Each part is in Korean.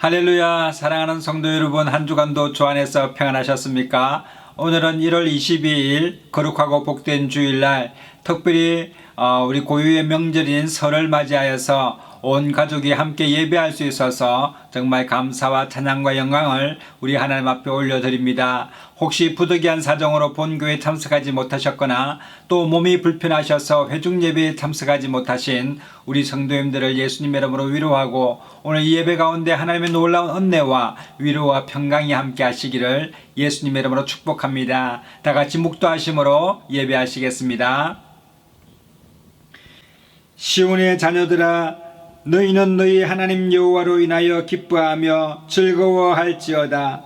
할렐루야. 사랑하는 성도 여러분, 한 주간도 주 안에서 평안하셨습니까? 오늘은 1월 22일 거룩하고 복된 주일날 특별히 우리 고유의 명절인 설을 맞이하여서 온 가족이 함께 예배할 수 있어서 정말 감사와 찬양과 영광을 우리 하나님 앞에 올려드립니다. 혹시 부득이한 사정으로 본교회에 참석하지 못하셨거나 또 몸이 불편하셔서 회중 예배에 참석하지 못하신 우리 성도님들을 예수님의 이름으로 위로하고 오늘 이 예배 가운데 하나님의 놀라운 은혜와 위로와 평강이 함께 하시기를 예수님의 이름으로 축복합니다. 다 같이 묵도하심으로 예배하시겠습니다. 시온의 자녀들아, 너희는 너희 하나님 여호와로 인하여 기뻐하며 즐거워할지어다.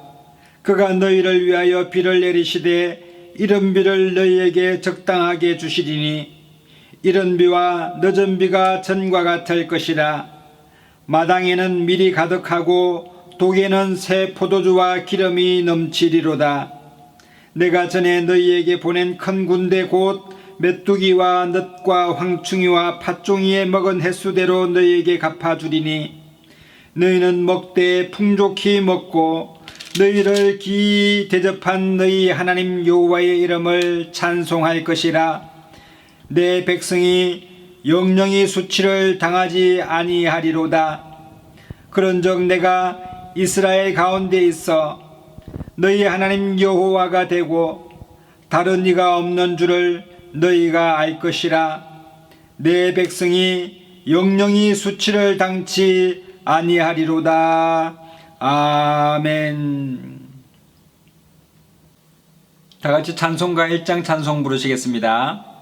그가 너희를 위하여 비를 내리시되 이른 비를 너희에게 적당하게 주시리니 이른 비와 늦은 비가 전과 같을 것이라. 마당에는 밀이 가득하고 독에는 새 포도주와 기름이 넘치리로다. 내가 전에 너희에게 보낸 큰 군대 곧 메뚜기와 넛과 황충이와 팥종이에 먹은 횟수대로 너희에게 갚아주리니 너희는 먹되 풍족히 먹고 너희를 기이 대접한 너희 하나님 여호와의 이름을 찬송할 것이라. 내 백성이 영영이 수치를 당하지 아니하리로다. 그런즉 내가 이스라엘 가운데 있어 너희 하나님 여호와가 되고 다른 이가 없는 줄을 너희가 알 것이라. 내 백성이 영영이 수치를 당치 아니하리로다. 아멘. 다 같이 찬송가 1장 찬송 부르시겠습니다.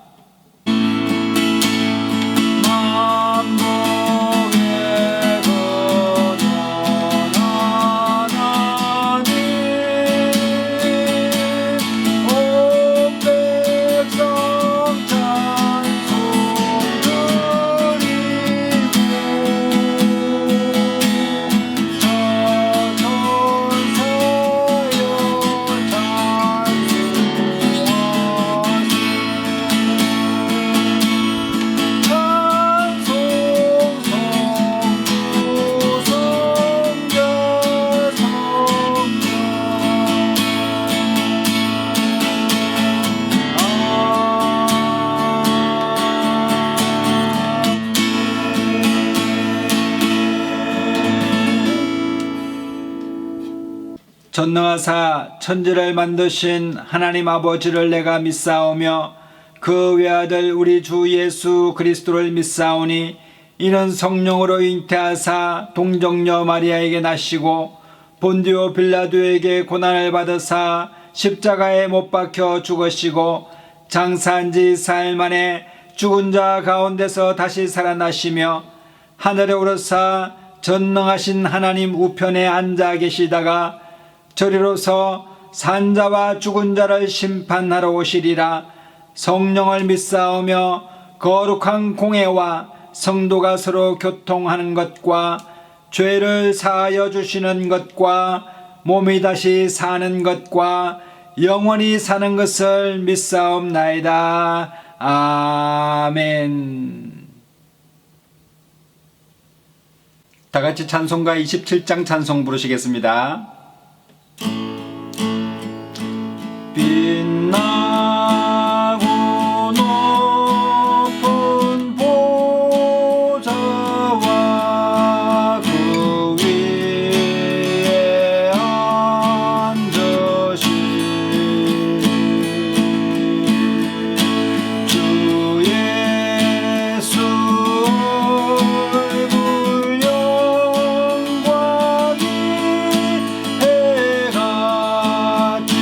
전능하사 천지를 만드신 하나님 아버지를 내가 믿사오며 그 외아들 우리 주 예수 그리스도를 믿사오니 이는 성령으로 잉태하사 동정녀 마리아에게 나시고 본디오 빌라도에게 고난을 받으사 십자가에 못 박혀 죽으시고 장사한 지 사흘 만에 죽은 자 가운데서 다시 살아나시며 하늘에 오르사 전능하신 하나님 우편에 앉아 계시다가 저리로서 산자와 죽은 자를 심판하러 오시리라. 성령을 믿사오며 거룩한 공회와 성도가 서로 교통하는 것과 죄를 사하여 주시는 것과 몸이 다시 사는 것과 영원히 사는 것을 믿사옵나이다. 아멘. 다 같이 찬송가 27장 찬송 부르시겠습니다. 빛나고 높은 보좌와 그 위에 앉으신 주 예수 얼굴 영광이 해같이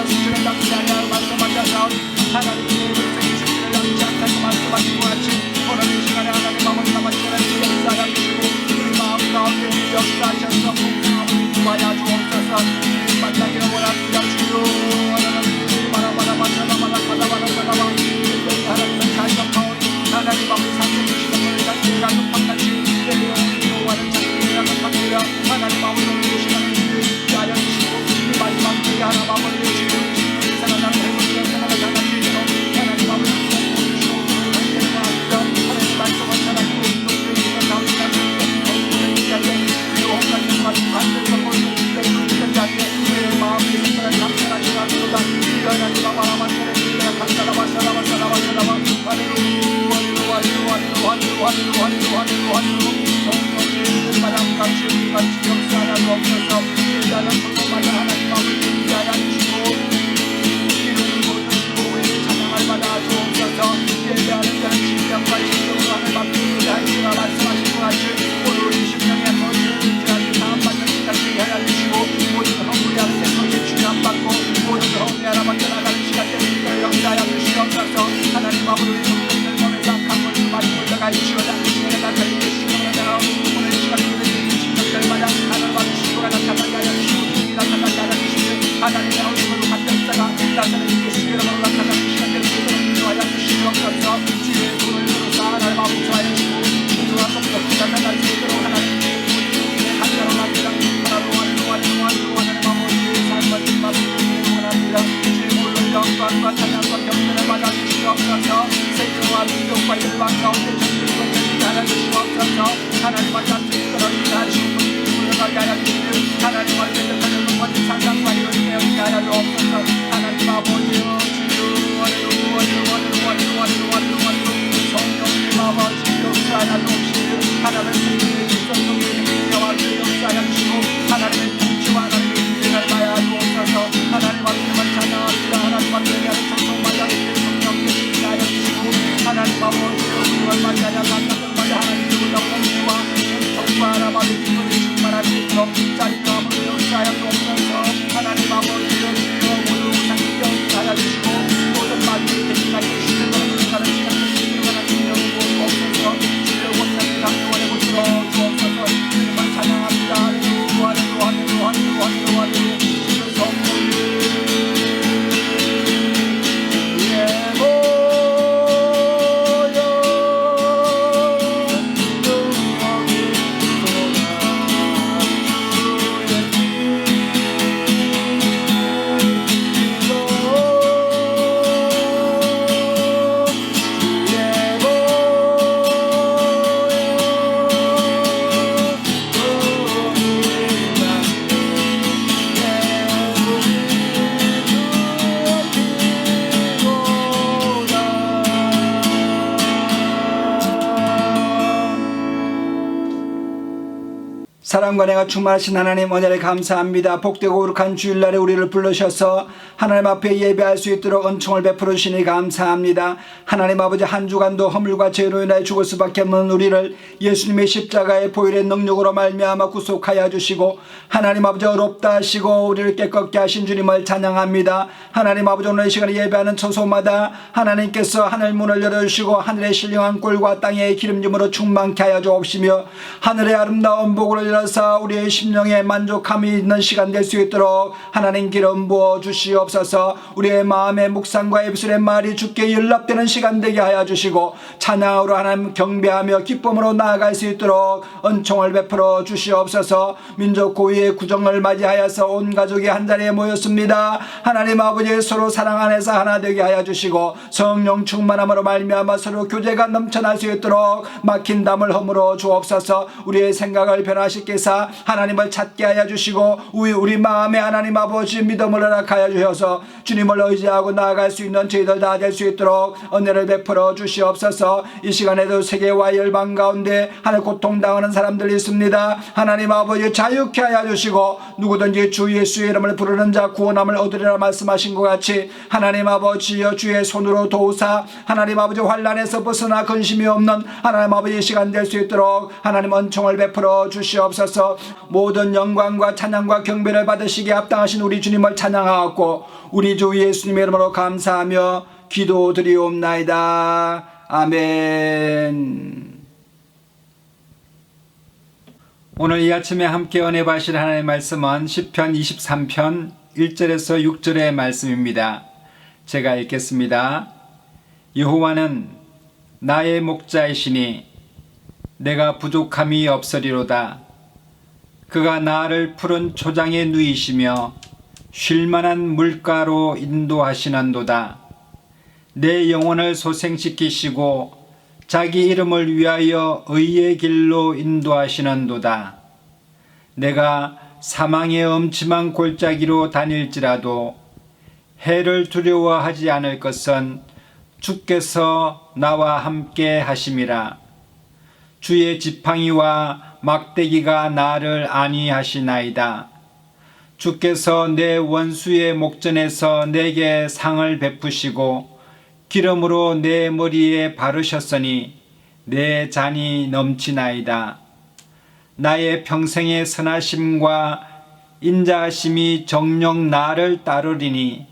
수준을 닥치지 아니하고 말씀하셔서 하나님의 주님을 닥치지 않다고 말씀하신 것 같이 오늘 이 시간에 하나님 아버지 남아시는 역사가 주시고 우리 마음 가운데 역사하셔서 풍성함을 구하여 주옵소서. 만나기를 원합니다. 주여 하나님 바라바라바라바라바라바라바라 하나님을 찬양하오니 하나님 아버지 상대 주시는 것을 같이 가족함같이 내 영혼을 기도하는 자들이라고 합니다. 하나님 아버지 오늘 이 시간에 주를 위하여 주시고 이 마지막 때에 하나님 아버지 주를 살아나는 해보시는 하나님 장난치시고 하나님 아버지 주시고 하나님 말씀을 살아가고 있는 가운데 하나님 마음의 생각을 감사하시고 하나님 하나님 아버지 성령을 보내서 강물을 많이 올라가 주시오다. 오늘 시간에 심령들마다 하나님 아버지 시도가 나타나게 하여 주시고 나타나게 하여 주시고 하나님의 얼굴로 간역사가 나타나는 예수의 이름으로 나타나는 시간들을 인도하여 주시옵소서. 주의 손을 들어서 하나님 아버지 하시고 주와 성령이 나타날 수 있도록 하나님의 하나님 아버지 하나님 아버지 삶을 말씀을 원합니다. 주의 영광과 찬양과 경배를 받아 주시옵소서. 세계와 민족과 열방 가운데 주님과 하나님 주시옵소서. 하나님과 잡수를 인하시고 물러가게 하여 주시며 하나님과 대적하는 모든 상상과 요리에 하여 주옵소서. 하나님 아버지 성령님 아버지 역사하여 주시며 하나님의 성령의 성령의 영화를 역사하여 주시고 하나님의 빛과 하나님의 인생을 가야 주옵소서. 하나님 아버지만 찬양합니다. 하나님 아버지의 성령마다 성령의 하여 주시고 하나님 아버지 우리와 만나야 만나자마자 하나님의 영광과 은총과 하나님의 기쁨을 충만할 수 있도록 자리가 아버지 역사하여 주옵소서. 하나님 아버지 주여 모두 상경 하여 주시고 모든 말들이 대신하여 주시는 것을 가는 시간을 하나님 영광 주옵소서. 주여 원하는 강도원의 곳으로 주옵소서. 주님만 찬양합니다. 할렐루야 주여 성령님 사랑과 내가 충만하신 하나님 은혜를 감사합니다. 복되고 거룩한 주일날에 우리를 부르셔서 하나님 앞에 예배할 수 있도록 은총을 베풀어 주시니 감사합니다. 하나님 아버지 한 주간도 허물과 죄로 인하여 죽을 수밖에 없는 우리를 예수님의 십자가의 보혈의 능력으로 말미암아 구속하여 주시고 하나님 아버지 어렵다 하시고 우리를 깨끗게 하신 주님을 찬양합니다. 하나님 아버지 오늘 이 시간에 예배하는 처소마다 하나님께서 하늘 문을 열어주시고 하늘의 신령한 꿀과 땅의 기름짐으로 충만케 하여 주옵시며 하늘의 아름다운 복을 열어서 우리의 심령에 만족함이 있는 시간 될 수 있도록 하나님 기름 부어 주시옵소서. 우리의 마음의 묵상과 입술의 말이 주께 연락되는 시간 되게 하여 주시고 찬양으로 하나님 경배하며 기쁨으로 나아갈 수 있도록 은총을 베풀어 주시옵소서. 민족 고유의 구정을 맞이하여서 온 가족이 한자리에 모였습니다. 하나님 아버지 서로 사랑 안에서 하나 되게 하여 주시고 성령 충만함으로 말미암아 서로 교제가 넘쳐날 수 있도록 막힌 담을 허물어 주옵소서. 우리의 생각을 변화시키사 하나님을 찾게 하여 주시고 우리 마음에 하나님 아버지 믿음을 허락하여 주셔서 주님을 의지하고 나아갈 수 있는 저희들 다 될 수 있도록 은혜를 베풀어 주시옵소서. 이 시간에도 세계와 열방 가운데 하늘 고통당하는 사람들이 있습니다. 하나님 아버지 자유케 하여 주시고 누구든지 주 예수의 이름을 부르는 자 구원함을 얻으리라 말씀하신 것 같이 하나님 아버지여 주의 손으로 도우사 하나님 아버지 환난에서 벗어나 근심이 없는 하나님 아버지 시간 될 수 있도록 하나님 은총을 베풀어 주시옵소서. 주옵소서. 모든 영광과 찬양과 경배를 받으시기에 합당하신 우리 주님을 찬양하옵고 우리 주 예수님의 이름으로 감사하며 기도드리옵나이다. 아멘. 오늘 이 아침에 함께 은혜 받으실 하나님의 말씀은 시편 23편 1절에서 6절의 말씀입니다. 제가 읽겠습니다. 여호와는 나의 목자이시니 내가 부족함이 없으리로다. 그가 나를 푸른 초장에 누이시며 쉴만한 물가로 인도하시는도다. 내 영혼을 소생시키시고 자기 이름을 위하여 의의 길로 인도하시는도다. 내가 사망의 엄침한 골짜기로 다닐지라도 해를 두려워하지 않을 것은 주께서 나와 함께 하심이라. 주의 지팡이와 막대기가 나를 안위하시나이다. 주께서 내 원수의 목전에서 내게 상을 베푸시고 기름으로 내 머리에 바르셨으니 내 잔이 넘치나이다. 나의 평생의 선하심과 인자하심이 정녕 나를 따르리니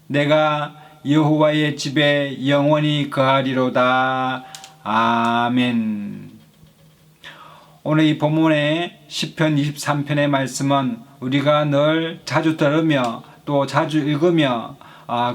내가 여호와의 집에 영원히 거하리로다. 아멘. 오늘 이 본문의 시편 23편의 말씀은 우리가 늘 자주 들으며 또 자주 읽으며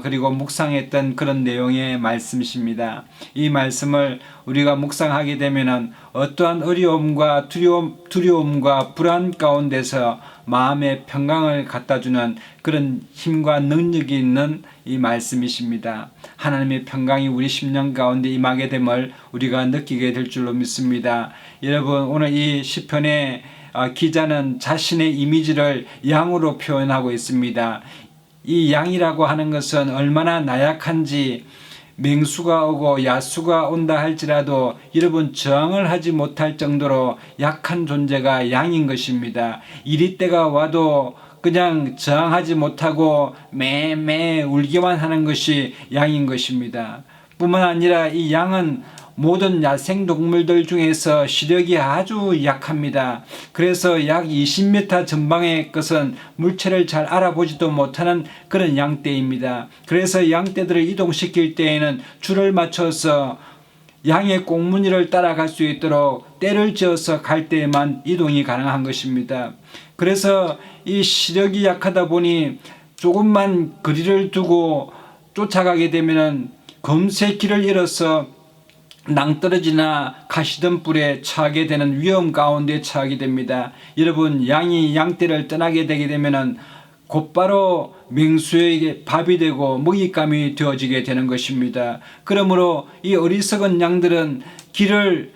그리고 묵상했던 그런 내용의 말씀이십니다. 이 말씀을 우리가 묵상하게 되면 어떠한 어려움과 두려움과 불안 가운데서 마음의 평강을 갖다주는 그런 힘과 능력이 있는 이 말씀이십니다. 하나님의 평강이 우리 심령 가운데 임하게 됨을 우리가 느끼게 될 줄로 믿습니다. 여러분, 오늘 이 시편의 기자는 자신의 이미지를 양으로 표현하고 있습니다. 이 양이라고 하는 것은 얼마나 나약한지, 맹수가 오고 야수가 온다 할지라도 여러분 저항을 하지 못할 정도로 약한 존재가 양인 것입니다. 이리 때가 와도 그냥 저항하지 못하고 매매 울기만 하는 것이 양인 것입니다. 뿐만 아니라 이 양은 모든 야생동물들 중에서 시력이 아주 약합니다. 그래서 약 20m 전방의 것은 물체를 잘 알아보지도 못하는 그런 양떼입니다. 그래서 양떼들을 이동시킬 때에는 줄을 맞춰서 양의 꽁무니를 따라갈 수 있도록 떼를 지어서 갈 때에만 이동이 가능한 것입니다. 그래서 이 시력이 약하다 보니 조금만 거리를 두고 쫓아가게 되면 금세 길을 잃어서 낭떠러지나 가시덤불에 처하게 되는 위험 가운데 처하게 됩니다. 여러분, 양이 양떼를 떠나게 되게 되면 곧바로 맹수에게 밥이 되고 먹잇감이 되어지게 되는 것입니다. 그러므로 이 어리석은 양들은 길을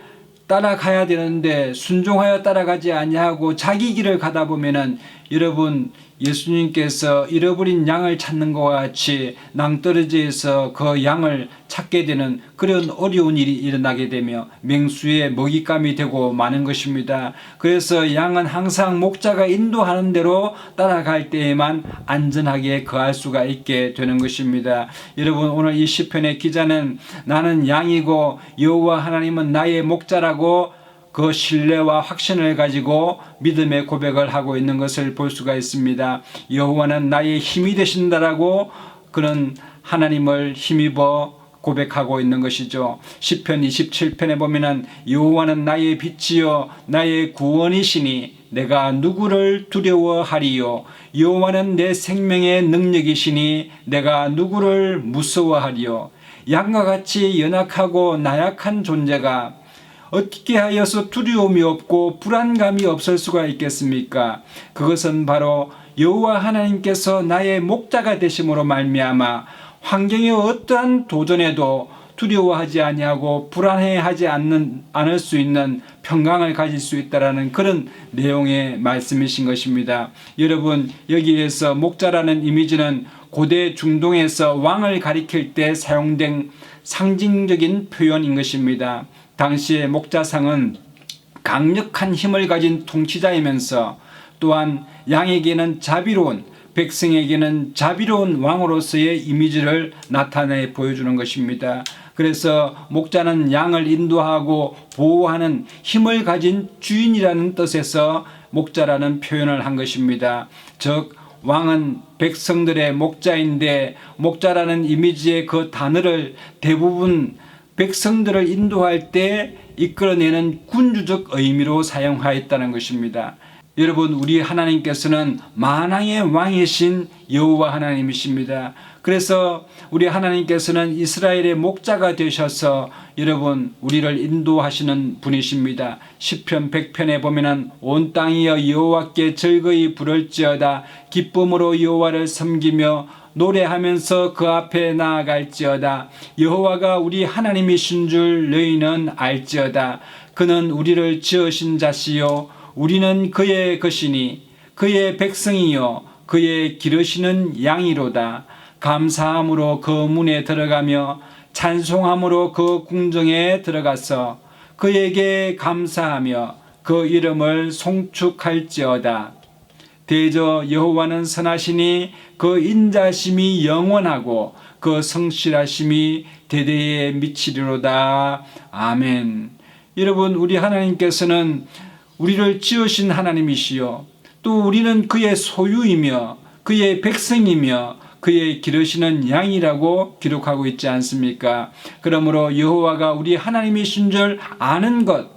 따라가야 되는데 순종하여 따라가지 아니하고 자기 길을 가다 보면은 여러분, 예수님께서 잃어버린 양을 찾는 것과 같이 낭떠러지에서 그 양을 찾게 되는 그런 어려운 일이 일어나게 되며 맹수의 먹잇감이 되고 마는 것입니다. 그래서 양은 항상 목자가 인도하는 대로 따라갈 때에만 안전하게 거할 수가 있게 되는 것입니다. 여러분, 오늘 이 시편의 기자는 나는 양이고 여호와 하나님은 나의 목자라고 그 신뢰와 확신을 가지고 믿음의 고백을 하고 있는 것을 볼 수가 있습니다. 여호와는 나의 힘이 되신다라고 그런 하나님을 힘입어 고백하고 있는 것이죠. 시편 27편에 보면은 여호와는 나의 빛이요 나의 구원이시니 내가 누구를 두려워하리요. 여호와는 내 생명의 능력이시니 내가 누구를 무서워하리요. 양과 같이 연약하고 나약한 존재가 어떻게 하여서 두려움이 없고 불안감이 없을 수가 있겠습니까? 그것은 바로 여호와 하나님께서 나의 목자가 되심으로 말미암아 환경의 어떠한 도전에도 두려워하지 아니하고 불안해하지 않을 수 있는 평강을 가질 수 있다라는 그런 내용의 말씀이신 것입니다. 여러분, 여기에서 목자라는 이미지는 고대 중동에서 왕을 가리킬 때 사용된 상징적인 표현인 것입니다. 당시의 목자상은 강력한 힘을 가진 통치자이면서 또한 양에게는 자비로운, 백성에게는 자비로운 왕으로서의 이미지를 나타내 보여주는 것입니다. 그래서 목자는 양을 인도하고 보호하는 힘을 가진 주인이라는 뜻에서 목자라는 표현을 한 것입니다. 즉 왕은 백성들의 목자인데 목자라는 이미지의 그 단어를 대부분 백성들을 인도할 때 이끌어내는 군주적 의미로 사용하였다는 것입니다. 여러분, 우리 하나님께서는 만왕의 왕이신 여호와 하나님이십니다. 그래서 우리 하나님께서는 이스라엘의 목자가 되셔서 여러분 우리를 인도하시는 분이십니다. 시편 100편에 보면은 온 땅이여 여호와께 즐거이 부를지어다 기쁨으로 여호와를 섬기며 노래하면서 그 앞에 나아갈지어다. 여호와가 우리 하나님이신 줄 너희는 알지어다. 그는 우리를 지으신 자시요 우리는 그의 것이니 그의 백성이요 그의 기르시는 양이로다. 감사함으로 그 문에 들어가며 찬송함으로 그 궁정에 들어가서 그에게 감사하며 그 이름을 송축할지어다. 대저 여호와는 선하시니 그 인자심이 영원하고 그 성실하심이 대대에 미치리로다. 아멘. 여러분, 우리 하나님께서는 우리를 지으신 하나님이시요 또 우리는 그의 소유이며 그의 백성이며 그의 기르시는 양이라고 기록하고 있지 않습니까? 그러므로 여호와가 우리 하나님이신 줄 아는 것,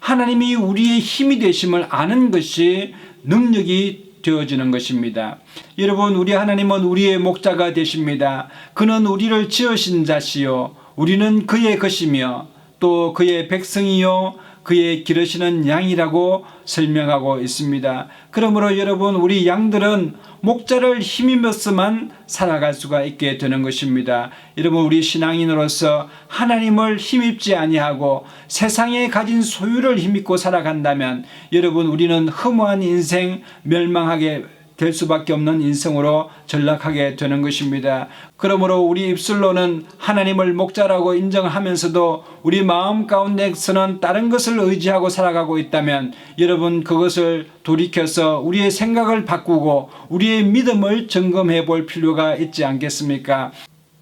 하나님이 우리의 힘이 되심을 아는 것이 능력이 되어지는 것입니다. 여러분, 우리 하나님은 우리의 목자가 되십니다. 그는 우리를 지으신 자시요 우리는 그의 것이며 또 그의 백성이요 그의 기르시는 양이라고 설명하고 있습니다. 그러므로 여러분, 우리 양들은 목자를 힘입어서만 살아갈 수가 있게 되는 것입니다. 여러분, 우리 신앙인으로서 하나님을 힘입지 아니하고 세상에 가진 소유를 힘입고 살아간다면 여러분 우리는 허무한 인생, 멸망하게 될 수밖에 없는 인생으로 전락하게 되는 것입니다. 그러므로 우리 입술로는 하나님을 목자라고 인정하면서도 우리 마음 가운데서는 다른 것을 의지하고 살아가고 있다면 여러분 그것을 돌이켜서 우리의 생각을 바꾸고 우리의 믿음을 점검해 볼 필요가 있지 않겠습니까?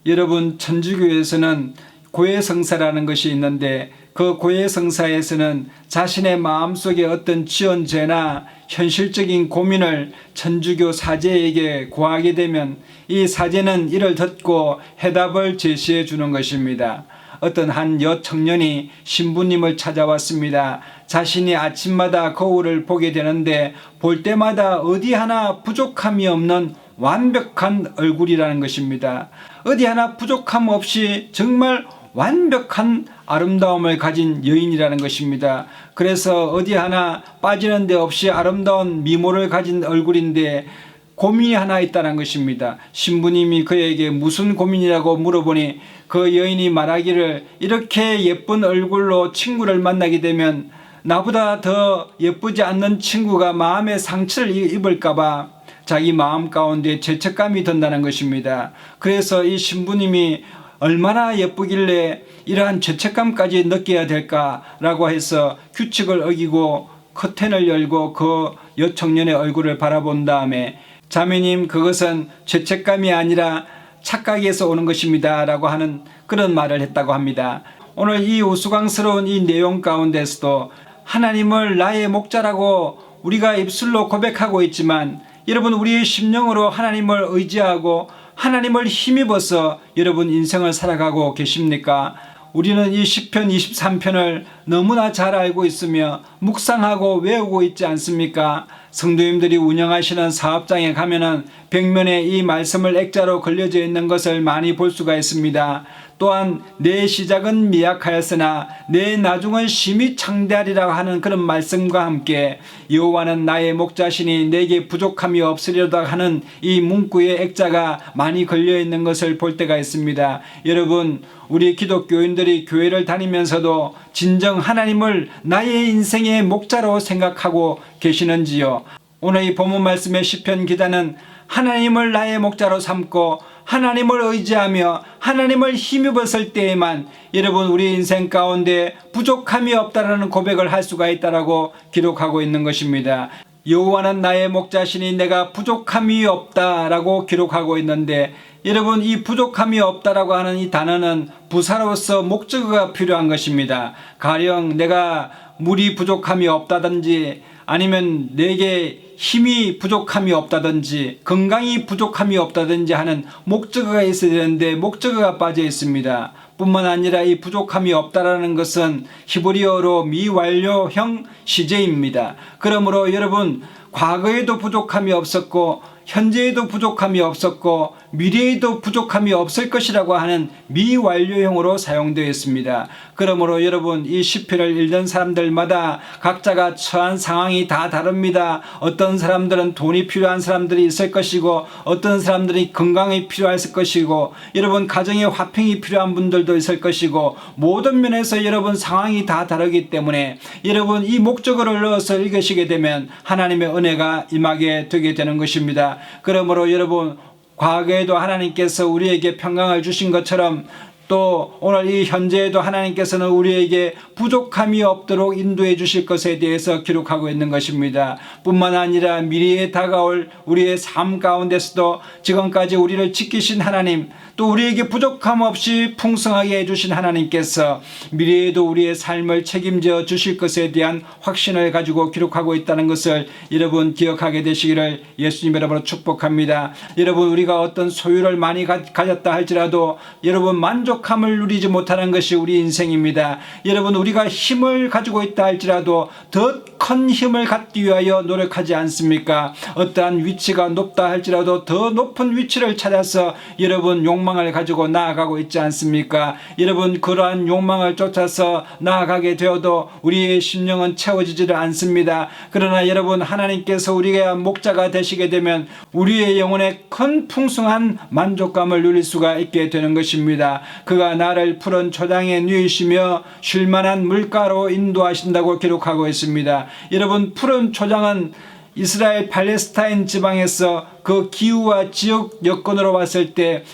여러분, 천주교에서는 고해성사라는 것이 있는데 그 고해성사에서는 자신의 마음속에 어떤 지은 죄나 현실적인 고민을 천주교 사제에게 고하게 되면 이 사제는 이를 듣고 해답을 제시해 주는 것입니다. 어떤 한 여청년이 신부님을 찾아왔습니다. 자신이 아침마다 거울을 보게 되는데 볼 때마다 어디 하나 부족함이 없는 완벽한 얼굴이라는 것입니다. 어디 하나 부족함 없이 정말 완벽한 아름다움을 가진 여인이라는 것입니다. 그래서 어디 하나 빠지는 데 없이 아름다운 미모를 가진 얼굴인데 고민이 하나 있다는 것입니다. 신부님이 그에게 무슨 고민이라고 물어보니 그 여인이 말하기를 이렇게 예쁜 얼굴로 친구를 만나게 되면 나보다 더 예쁘지 않는 친구가 마음의 상처를 입을까봐 자기 마음 가운데 죄책감이 든다는 것입니다. 그래서 이 신부님이 얼마나 예쁘길래 이러한 죄책감까지 느껴야 될까라고 해서 규칙을 어기고 커튼을 열고 그 여청년의 얼굴을 바라본 다음에 자매님, 그것은 죄책감이 아니라 착각에서 오는 것입니다 라고 하는 그런 말을 했다고 합니다. 오늘 이 우스꽝스러운 이 내용 가운데서도 하나님을 나의 목자라고 우리가 입술로 고백하고 있지만 여러분, 우리의 심령으로 하나님을 의지하고 하나님을 힘입어서 여러분 인생을 살아가고 계십니까? 우리는 이 시편 23편을 너무나 잘 알고 있으며 묵상하고 외우고 있지 않습니까? 성도님들이 운영하시는 사업장에 가면은 벽면에 이 말씀을 액자로 걸려져 있는 것을 많이 볼 수가 있습니다. 또한 내 시작은 미약하였으나 내 나중은 심히 창대하리라고 하는 그런 말씀과 함께 여호와는 나의 목자시니 내게 부족함이 없으리로다 하는 이 문구의 액자가 많이 걸려 있는 것을 볼 때가 있습니다. 여러분, 우리 기독교인들이 교회를 다니면서도 진정 하나님을 나의 인생의 목자로 생각하고 계시는지요? 오늘 이 본문 말씀의 시편 기자는 하나님을 나의 목자로 삼고 하나님을 의지하며 하나님을 힘입었을 때에만 여러분 우리 인생 가운데 부족함이 없다라는 고백을 할 수가 있다라고 기록하고 있는 것입니다. 여호와는 나의 목자시니 내가 부족함이 없다라고 기록하고 있는데, 여러분, 이 부족함이 없다라고 하는 이 단어는 부사로서 목적어가 필요한 것입니다. 가령 내가 물이 부족함이 없다든지, 아니면 내게 힘이 부족함이 없다든지, 건강이 부족함이 없다든지 하는 목적어가 있어야 되는데 목적어가 빠져 있습니다. 뿐만 아니라 이 부족함이 없다라는 것은 히브리어로 미완료형 시제입니다. 그러므로 여러분, 과거에도 부족함이 없었고 현재에도 부족함이 없었고 미래에도 부족함이 없을 것이라고 하는 미완료형으로 사용되어 있습니다. 그러므로 여러분, 이 시편을 읽는 사람들마다 각자가 처한 상황이 다 다릅니다. 어떤 사람들은 돈이 필요한 사람들이 있을 것이고, 어떤 사람들이 건강이 필요할 것이고, 여러분 가정에 화평이 필요한 분들도 있을 것이고, 모든 면에서 여러분 상황이 다 다르기 때문에 여러분 이 목적어를 넣어서 읽으시게 되면 하나님의 은혜가 임하게 되게 되는 것입니다. 그러므로 여러분, 과거에도 하나님께서 우리에게 평강을 주신 것처럼 또 오늘 이 현재에도 하나님께서는 우리에게 부족함이 없도록 인도해 주실 것에 대해서 기록하고 있는 것입니다. 뿐만 아니라 미래에 다가올 우리의 삶 가운데서도 지금까지 우리를 지키신 하나님, 또 우리에게 부족함 없이 풍성하게 해주신 하나님께서 미래에도 우리의 삶을 책임져 주실 것에 대한 확신을 가지고 기록하고 있다는 것을 여러분 기억하게 되시기를 예수님 이름으로 축복합니다. 여러분, 우리가 어떤 소유를 많이 가졌다 할지라도 여러분 만족함을 누리지 못하는 것이 우리 인생입니다. 여러분, 우리가 힘을 가지고 있다 할지라도 더 큰 힘을 갖기 위하여 노력하지 않습니까? 어떠한 위치가 높다 할지라도 더 높은 위치를 찾아서 여러분 욕망을 가지고 나아가고 있지 않습니까? 여러분, 그러한 욕망을 쫓아서 나아가게 되어도 우리의 심령은 채워지지를 않습니다. 그러나 여러분, 하나님께서 우리가 목자가 되시게 되면 우리의 영혼에 큰 풍성한 만족감을 누릴 수가 있게 되는 것입니다. 그가 나를 푸른 초장에 누이시며 쉴만한 물가로 인도하신다고 기록하고 있습니다. 여러분, 푸른 초장은 이스라엘 팔레스타인 지방에서 그 기후와 지역 여건으로 봤을 때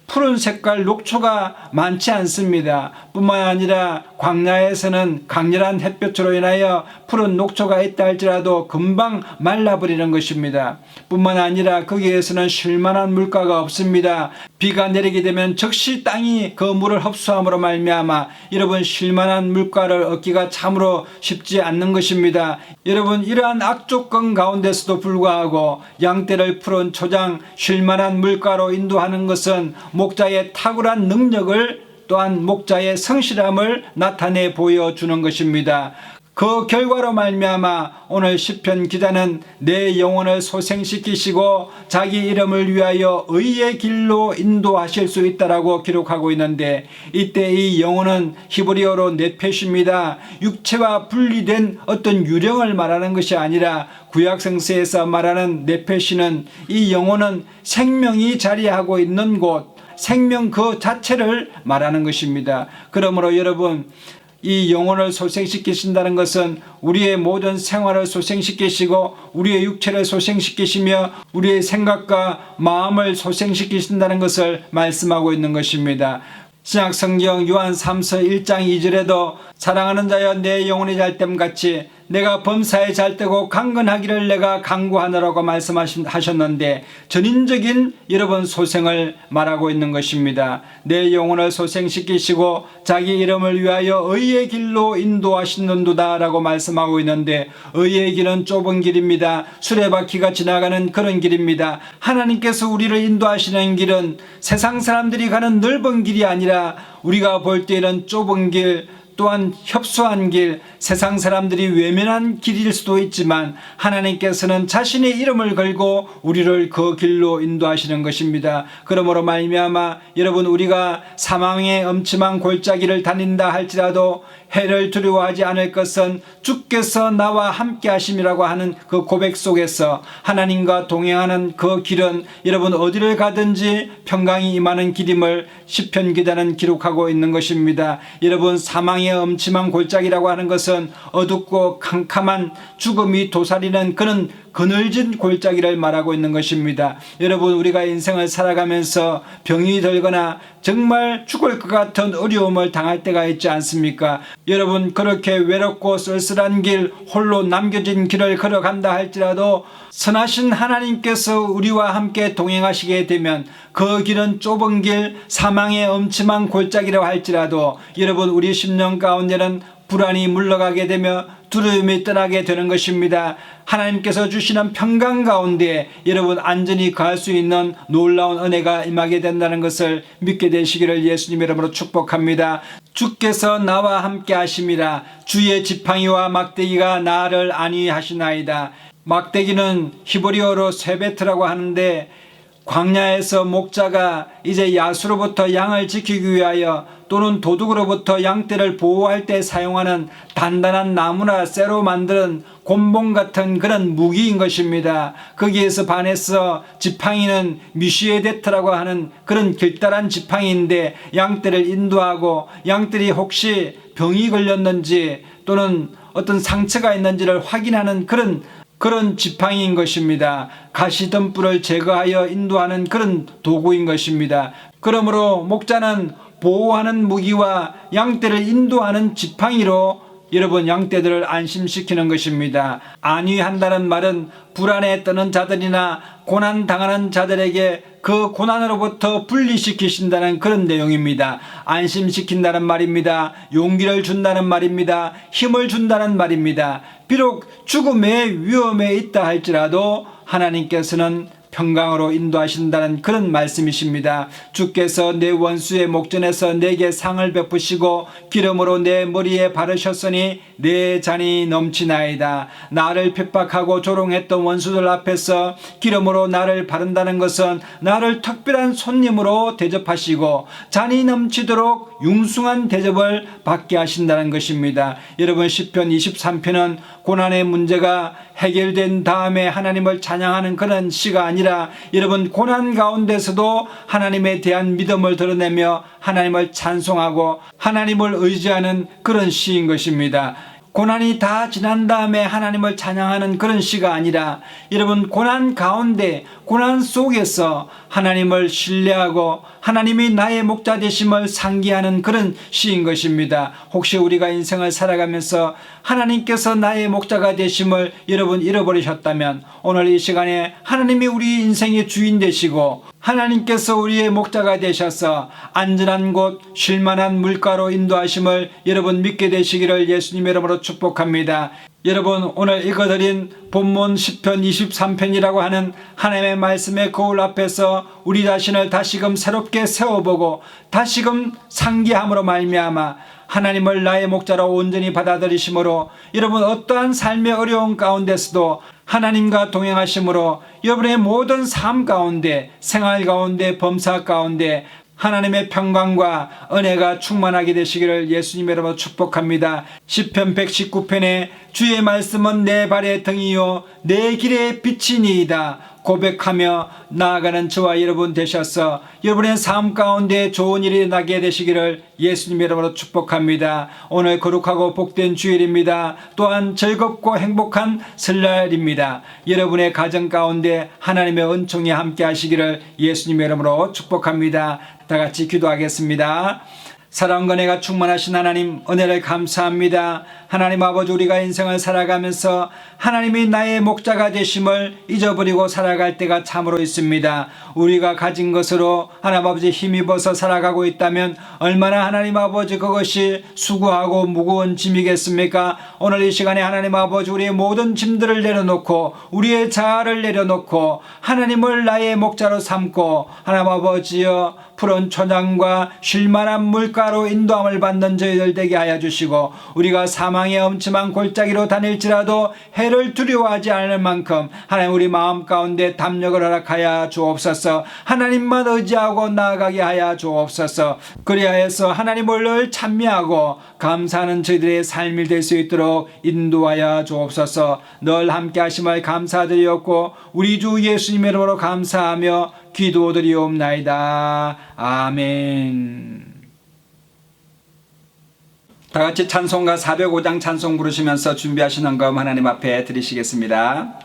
푸른 색깔 녹초가 많지 않습니다. 뿐만 아니라 광야에서는 강렬한 햇볕으로 인하여 푸른 녹초가 있다 할지라도 금방 말라버리는 것입니다. 뿐만 아니라 거기에서는 쉴만한 물가가 없습니다. 비가 내리게 되면 즉시 땅이 그 물을 흡수함으로 말미암아 여러분 쉴만한 물가를 얻기가 참으로 쉽지 않는 것입니다. 여러분, 이러한 악조건 가운데서도 불구하고 양떼를 푸른 초장 쉴만한 물가로 인도하는 것은 목자의 탁월한 능력을, 또한 목자의 성실함을 나타내 보여주는 것입니다. 그 결과로 말미암아 오늘 시편 기자는 내 영혼을 소생시키시고 자기 이름을 위하여 의의 길로 인도하실 수 있다라고 기록하고 있는데, 이때 이 영혼은 히브리어로 네펫입니다. 육체와 분리된 어떤 유령을 말하는 것이 아니라 구약성서에서 말하는 네펫이는 이 영혼은 생명이 자리하고 있는 곳, 생명 그 자체를 말하는 것입니다. 그러므로 여러분, 이 영혼을 소생시키신다는 것은 우리의 모든 생활을 소생시키시고 우리의 육체를 소생시키시며 우리의 생각과 마음을 소생시키신다는 것을 말씀하고 있는 것입니다. 신약성경 요한 3서 1장 2절에도 사랑하는 자여 내 영혼이 잘됨 같이 내가 범사에 잘되고 강건하기를 내가 간구하노라고 말씀하셨는데, 전인적인 여러분 소생을 말하고 있는 것입니다. 내 영혼을 소생시키시고 자기 이름을 위하여 의의 길로 인도하시는도다 라고 말씀하고 있는데, 의의 길은 좁은 길입니다. 수레바퀴가 지나가는 그런 길입니다. 하나님께서 우리를 인도하시는 길은 세상 사람들이 가는 넓은 길이 아니라 우리가 볼 때는 좁은 길, 또한 협소한 길, 세상 사람들이 외면한 길일 수도 있지만 하나님께서는 자신의 이름을 걸고 우리를 그 길로 인도하시는 것입니다. 그러므로 말미암아 여러분, 우리가 사망의 엄침한 골짜기를 다닌다 할지라도 해를 두려워하지 않을 것은 주께서 나와 함께 하심이라고 하는 그 고백 속에서 하나님과 동행하는 그 길은 여러분 어디를 가든지 평강이 임하는 길임을 시편 기자는 기록하고 있는 것입니다. 여러분, 사망의 엄침한 골짜기라고 하는 것은 어둡고 캄캄한 죽음이 도사리는 그런 그늘진 골짜기를 말하고 있는 것입니다. 여러분, 우리가 인생을 살아가면서 병이 들거나 정말 죽을 것 같은 어려움을 당할 때가 있지 않습니까? 여러분, 그렇게 외롭고 쓸쓸한 길, 홀로 남겨진 길을 걸어간다 할지라도 선하신 하나님께서 우리와 함께 동행하시게 되면 그 길은 좁은 길, 사망의 엄침한 골짜기라고 할지라도 여러분, 우리 심령 가운데는 불안이 물러가게 되며 두려움이 떠나게 되는 것입니다. 하나님께서 주시는 평강 가운데 여러분 안전히 거할 수 있는 놀라운 은혜가 임하게 된다는 것을 믿게 되시기를 예수님 이름으로 축복합니다. 주께서 나와 함께 하심이라. 주의 지팡이와 막대기가 나를 안위하시나이다. 막대기는 히브리어로 세베트라고 하는데, 광야에서 목자가 이제 야수로부터 양을 지키기 위하여 또는 도둑으로부터 양떼를 보호할 때 사용하는 단단한 나무나 쇠로 만든 곤봉 같은 그런 무기인 것입니다. 거기에서 반해서 지팡이는 미시에데트라고 하는 그런 길다란 지팡이인데, 양떼를 인도하고 양떼들이 혹시 병이 걸렸는지 또는 어떤 상처가 있는지를 확인하는 그런 지팡이인 것입니다. 가시덤불을 제거하여 인도하는 그런 도구인 것입니다. 그러므로 목자는 보호하는 무기와 양떼를 인도하는 지팡이로 여러분 양떼들을 안심시키는 것입니다. 안위한다는 말은 불안에 떠는 자들이나 고난당하는 자들에게 그 고난으로부터 분리시키신다는 그런 내용입니다. 안심시킨다는 말입니다. 용기를 준다는 말입니다. 힘을 준다는 말입니다. 비록 죽음의 위험에 있다 할지라도 하나님께서는 평강으로 인도하신다는 그런 말씀이십니다. 주께서 내 원수의 목전에서 내게 상을 베푸시고 기름으로 내 머리에 바르셨으니 내 잔이 넘치나이다. 나를 핍박하고 조롱했던 원수들 앞에서 기름으로 나를 바른다는 것은 나를 특별한 손님으로 대접하시고 잔이 넘치도록 융숭한 대접을 받게 하신다는 것입니다. 여러분, 시편 23편은 고난의 문제가 해결된 다음에 하나님을 찬양하는 그런 시가 아니라 여러분 고난 가운데서도 하나님에 대한 믿음을 드러내며 하나님을 찬송하고 하나님을 의지하는 그런 시인 것입니다. 고난이 다 지난 다음에 하나님을 찬양하는 그런 시가 아니라 여러분 고난 가운데 고난 속에서 하나님을 신뢰하고 하나님이 나의 목자 되심을 상기하는 그런 시인 것입니다. 혹시 우리가 인생을 살아가면서 하나님께서 나의 목자가 되심을 여러분 잃어버리셨다면 오늘 이 시간에 하나님이 우리 인생의 주인 되시고 하나님께서 우리의 목자가 되셔서 안전한 곳 쉴만한 물가로 인도하심을 여러분 믿게 되시기를 예수님의 이름으로 축복합니다. 여러분, 오늘 읽어드린 본문 시편 23편이라고 하는 하나님의 말씀의 거울 앞에서 우리 자신을 다시금 새롭게 세워보고 다시금 상기함으로 말미암아 하나님을 나의 목자로 온전히 받아들이심으로 여러분 어떠한 삶의 어려움 가운데서도 하나님과 동행하심으로 여러분의 모든 삶 가운데 생활 가운데 범사 가운데 하나님의 평강과 은혜가 충만하게 되시기를 예수님의 이름으로 축복합니다. 시편 119편에 주의 말씀은 내 발의 등이요 내 길의 빛이니이다 고백하며 나아가는 저와 여러분 되셔서 여러분의 삶 가운데 좋은 일이 나게 되시기를 예수님의 이름으로 축복합니다. 오늘 거룩하고 복된 주일입니다. 또한 즐겁고 행복한 설날입니다. 여러분의 가정 가운데 하나님의 은총이 함께 하시기를 예수님의 이름으로 축복합니다. 다 같이 기도하겠습니다. 사랑과 은혜가 충만하신 하나님, 은혜를 감사합니다. 하나님 아버지, 우리가 인생을 살아가면서 하나님이 나의 목자가 되심을 잊어버리고 살아갈 때가 참으로 있습니다. 우리가 가진 것으로 하나님 아버지 힘입어서 살아가고 있다면 얼마나 하나님 아버지 그것이 수고하고 무거운 짐이겠습니까? 오늘 이 시간에 하나님 아버지 우리의 모든 짐들을 내려놓고 우리의 자아를 내려놓고 하나님을 나의 목자로 삼고 하나님 아버지여 푸른 초장과 쉴만한 물가로 인도함을 받는 저희들 되게 하여 주시고 우리가 사망의 엄침한 골짜기로 다닐지라도 해를 두려워하지 않을 만큼 하나님 우리 마음 가운데 담력을 허락하여 주옵소서. 하나님만 의지하고 나아가게 하여 주옵소서. 그리하여서 하나님을 늘 찬미하고 감사하는 저희들의 삶이 될 수 있도록 인도하여 주옵소서. 늘 함께 하심을 감사드리옵고 우리 주 예수님의 이름으로 감사하며 기도드리옵나이다. 아멘. 다 같이 찬송가 405장 찬송 부르시면서 준비하신 헌금 하나님 앞에 드리시겠습니다.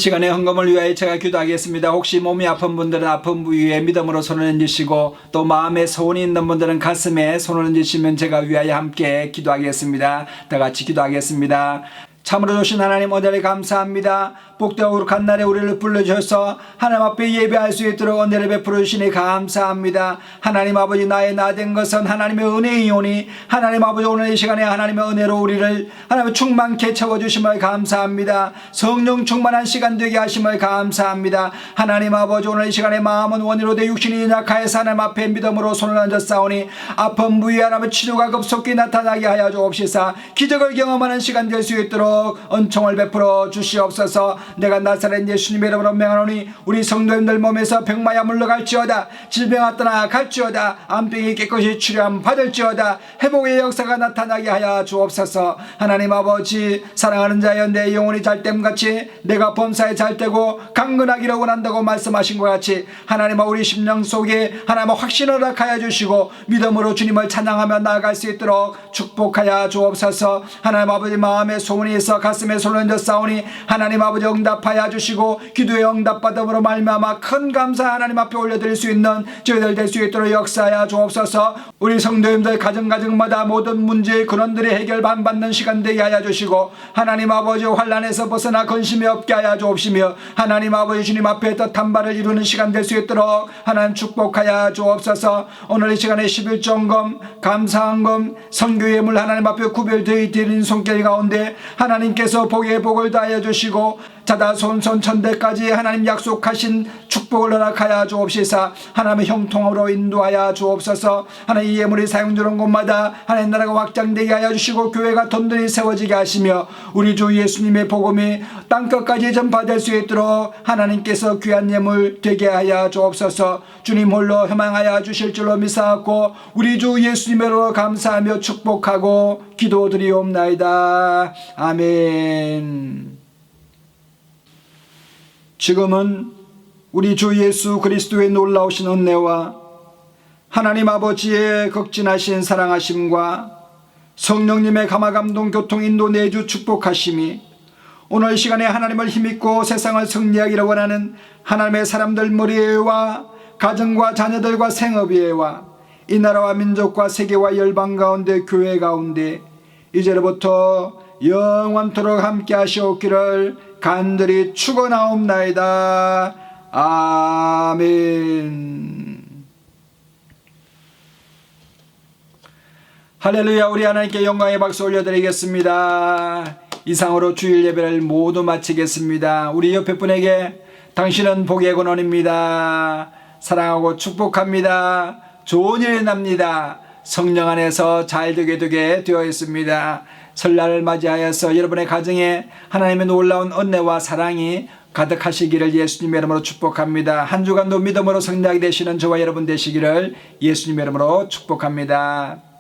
시간에 헌금을 위하여 제가 기도하겠습니다. 혹시 몸이 아픈 분들은 아픈 부위에 믿음으로 손을 얹으시고 또 마음에 소원이 있는 분들은 가슴에 손을 얹으시면 제가 위하여 함께 기도하겠습니다. 다 같이 기도하겠습니다. 참으로 주신 하나님 은혜를 감사합니다. 복되고 거룩한 날에 우리를 불러주셔서 하나님 앞에 예배할 수 있도록 은혜를 베풀어 주시니 감사합니다. 하나님 아버지, 나의 나 된 것은 하나님의 은혜이오니 하나님 아버지, 오늘 이 시간에 하나님의 은혜로 우리를 하나님 충만케 채워주심을 감사합니다. 성령 충만한 시간 되게 하심을 감사합니다. 하나님 아버지, 오늘 이 시간에 마음은 원이로 되 육신이 약하여서 하나님 앞에 믿음으로 손을 얹어 싸우니 아픈 부위 하나님 치료가 급속히 나타나게 하여 주옵시사 기적을 경험하는 시간 될 수 있도록 은총을 베풀어 주시옵소서. 내가 나사렛 예수님의 이름으로 명하노니 우리 성도님들 몸에서 병마야 물러갈지어다. 질병아 떠나갈지어다. 암병이 깨끗이 치료함 받을지어다. 회복의 역사가 나타나게 하여 주옵소서. 하나님 아버지, 사랑하는 자여, 내 영혼이 잘됨같이 내가 범사에 잘되고 강건하기를 원한다고 말씀하신 것 같이 하나님 우리 심령 속에 하나님 확신을 허락하여 주시고 믿음으로 주님을 찬양하며 나아갈 수 있도록 축복하여 주옵소서. 하나님 아버지, 마음에 소원이 있어 가슴에 손을 얹어 싸우니 하나님 아버지 응답하여 주시고 기도에 응답받음으로 말미암아 큰 감사 하나님 앞에 올려드릴 수 있는 저희들 될 수 있도록 역사하여 주옵소서. 우리 성도님들 가정마다 모든 문제의 근원들이 해결받는 시간 되게 하여 주시고 하나님 아버지, 환난에서 벗어나 근심이 없게 하여 주옵시며 하나님 아버지, 주님 앞에 뜻한 바를 이루는 시간 될 수 있도록 하나님 축복하여 주옵소서. 오늘 이 시간에 11조헌금 감사헌금 선교예물 하나님 앞에 구별되어 드린 손길 가운데 하나님께서 복에 복을 다하여 주시고 자다손손 천대까지 하나님 약속하신 축복을 허락하여 주옵시사 하나님의 형통으로 인도하여 주옵소서. 하나님 이 예물이 사용되는 곳마다 하나님 나라가 확장되게 하여 주시고 교회가 든든히 세워지게 하시며 우리 주 예수님의 복음이 땅끝까지 전파될 수 있도록 하나님께서 귀한 예물 되게 하여 주옵소서. 주님 홀로 희망하여 주실 줄로 믿사옵고 우리 주 예수님으로 감사하며 축복하고 기도드리옵나이다. 아멘. 지금은 우리 주 예수 그리스도의 놀라우신 은혜와 하나님 아버지의 극진하신 사랑하심과 성령님의 감화감동 교통 인도 내주 축복하심이 오늘 시간에 하나님을 힘입고 세상을 승리하기를 원하는 하나님의 사람들 머리에와 가정과 자녀들과 생업에와 이 나라와 민족과 세계와 열방 가운데 교회 가운데 이제로부터 영원토록 함께 하시옵기를 간절히 축원하옵나이다. 아멘. 할렐루야. 우리 하나님께 영광의 박수 올려드리겠습니다. 이상으로 주일 예배를 모두 마치겠습니다. 우리 옆에 분에게 당신은 복의 근원입니다. 사랑하고 축복합니다. 좋은 일이 납니다. 성령 안에서 잘되게 되어 있습니다. 설날을 맞이하여서 여러분의 가정에 하나님의 놀라운 은혜와 사랑이 가득하시기를 예수님의 이름으로 축복합니다. 한 주간도 믿음으로 승리하게 되시는 저와 여러분 되시기를 예수님의 이름으로 축복합니다.